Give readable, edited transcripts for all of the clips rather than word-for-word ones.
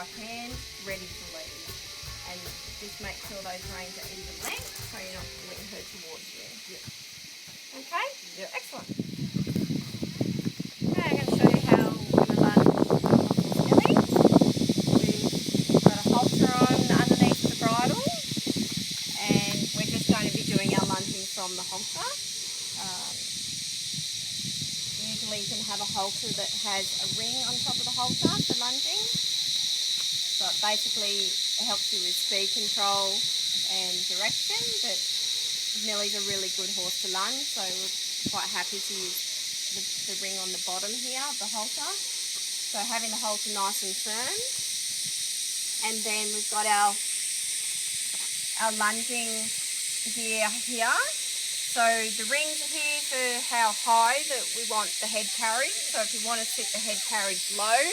our hand, ready to lead. And just make sure those reins are even length so you're not pulling her towards you. Yep. Okay? Yep. Excellent. Okay, I'm going to show you how we're going to lunge Millie. We've got a halter on underneath the bridle, and we're just going to be doing our lunging from the halter. Usually you can have a halter that has a ring on top of the halter for lunging. So it basically helps you with speed control and direction, but Millie's a really good horse to lunge, so we're quite happy to use the ring on the bottom here of the halter. So having the halter nice and firm. And then we've got our lunging gear here. So the rings are here for how high that we want the head carriage. So if you want to sit the head carriage low,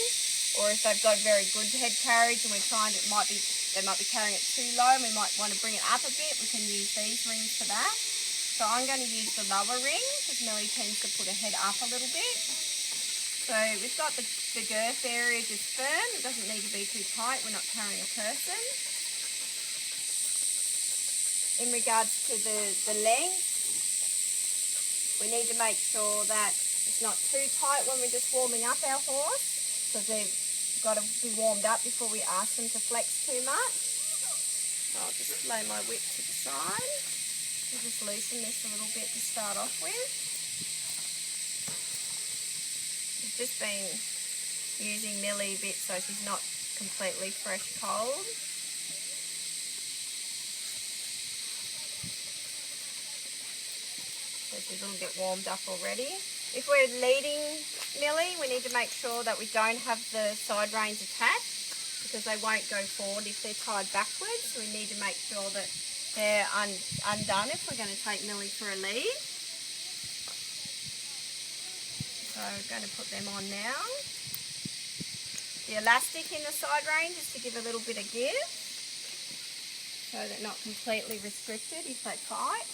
or if they've got very good head carriage and we're trying to, they might be carrying it too low and we might want to bring it up a bit, we can use these rings for that. So I'm going to use the lower ring because Millie tends to put her head up a little bit. So we've got the girth area just firm. It doesn't need to be too tight. We're not carrying a person. In regards to the length, we need to make sure that it's not too tight when we're just warming up our horse, because they've got to be warmed up before we ask them to flex too much. So I'll just lay my whip to the side. We'll just loosen this a little bit to start off with. We've just been using Millie a bit so she's not completely fresh cold. So she's a little bit warmed up already. If we're leading Millie, we need to make sure that we don't have the side reins attached, because they won't go forward if they're tied backwards. So we need to make sure that they're undone if we're going to take Millie for a lead. So we're going to put them on now. The elastic in the side reins is to give a little bit of give, so they're not completely restricted if they're tight.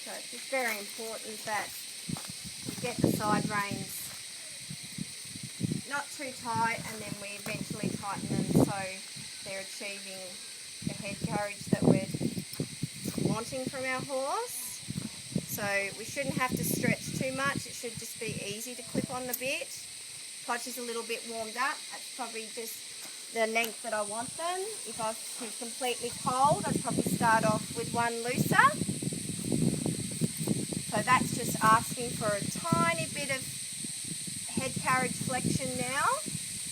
So it's just very important that we get the side reins not too tight, and then we eventually tighten them so they're achieving the head carriage that we're wanting from our horse. So we shouldn't have to stretch too much. It should just be easy to clip on the bit. Clutch is a little bit warmed up. That's probably just the length that I want them. If I was completely cold, I'd probably start off with one looser. So that's just asking for a tiny bit of head carriage flexion now.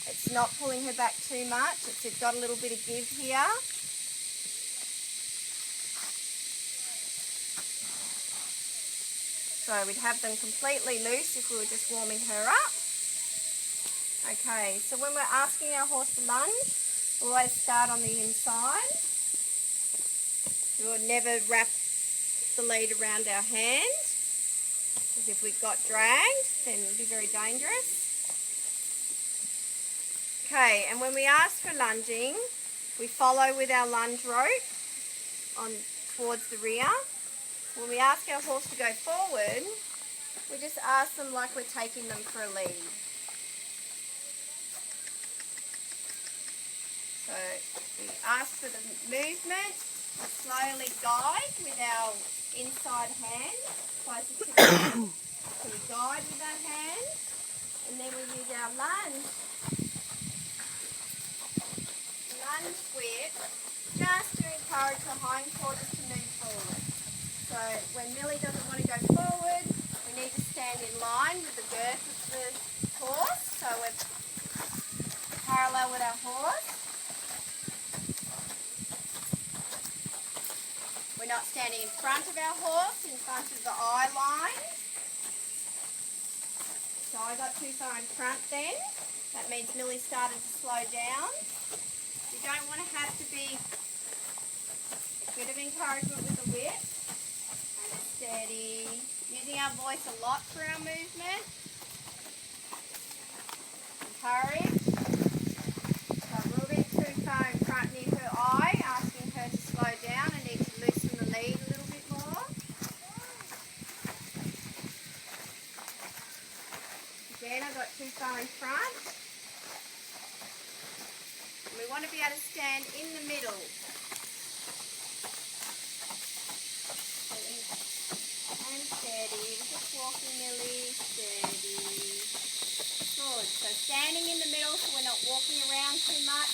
It's not pulling her back too much. It's got a little bit of give here. So we'd have them completely loose if we were just warming her up. Okay, so when we're asking our horse to lunge, we'll always start on the inside. We would never wrap the lead around our hand, because if we got dragged, then it would be very dangerous. Okay, and when we ask for lunging, we follow with our lunge rope on towards the rear. When we ask our horse to go forward, we just ask them like we're taking them for a lead. So we ask for the movement, we slowly guide with our inside hand closer to the hand. So we guide with our hand, and then we use our lunge whip just to encourage the hind quarters to move forward. So when Millie doesn't want to go forward, we need to stand in line with the girth of the horse, so we're parallel with our horse. We're not standing in front of our horse, in front of the eye line. So I got too far in front then. That means Millie started to slow down. You don't want to have to be a bit of encouragement with the whip. And steady. Using our voice a lot for our movement. Encourage. So a little bit too far in front near her eye, asking her to slow down, and front. And we want to be able to stand in the middle. And steady. Just walking, Millie. Steady. Good. So standing in the middle so we're not walking around too much.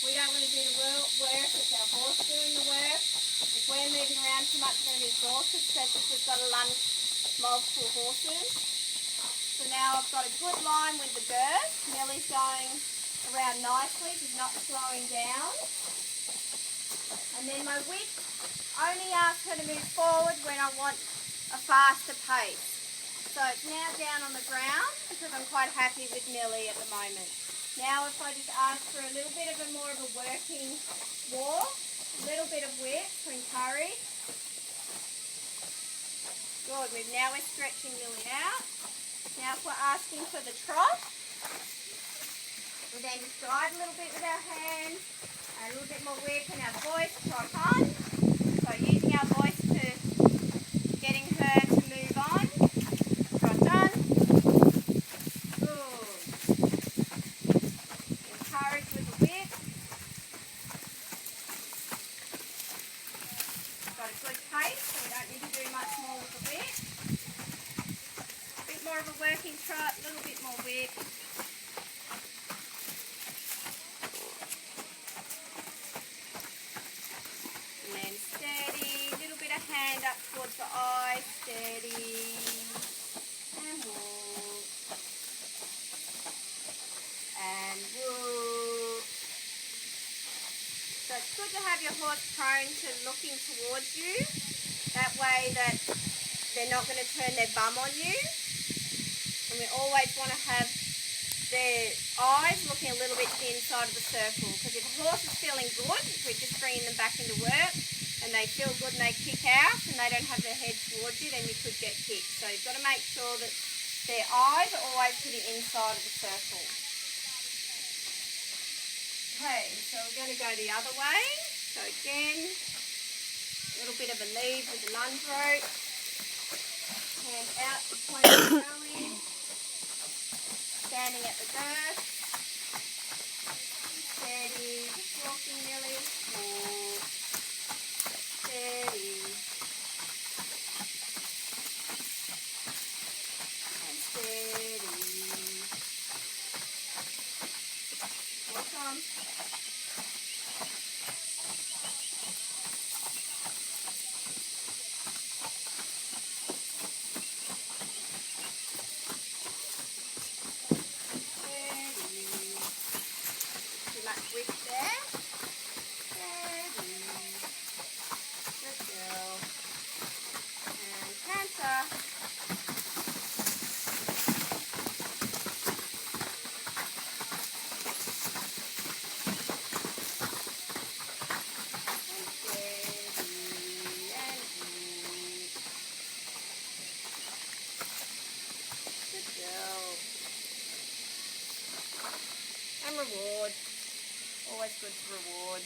We don't want to do the work, it's our horse doing the work. If we're moving around too much, we're going to be exhausted, especially if we've got to lunge multiple horses. So now I've got a good line with the girth. Millie's going around nicely, she's not slowing down. And then my whip, only ask her to move forward when I want a faster pace. So it's now down on the ground because I'm quite happy with Millie at the moment. Now if I just ask for a little bit of a more of a working walk, a little bit of whip to encourage. Good, now we're stretching Millie out. Now if we're asking for the trot, we then just guide a little bit with our hands, and a little bit more whip and our voice, trot on. So using our voice to getting her to move on. Trot on. Good. Encourage with the whip. Got a good pace, so we don't need to do much more with the whip. A bit more of a working trot, a little bit more whip. And then steady, a little bit of hand up towards the eye, steady. And walk. And whoop. So it's good to have your horse prone to looking towards you. That way that they're not going to turn their bum on you. And we always want to have their eyes looking a little bit to the inside of the circle. Because if a horse is feeling good, if we're just bringing them back into work, and they feel good and they kick out and they don't have their head towards you, then you could get kicked. So you've got to make sure that their eyes are always to the inside of the circle. Okay, so we're going to go the other way. So again, a little bit of a lead with the lunge rope. Hand out between the belly. Standing at the girth. Steady, just walking Millie. Walk. Steady. And steady. Walk on. Too much whip there. Steady. Good girl. And canter. And steady. And good. Good girl. And reward. Always good to reward.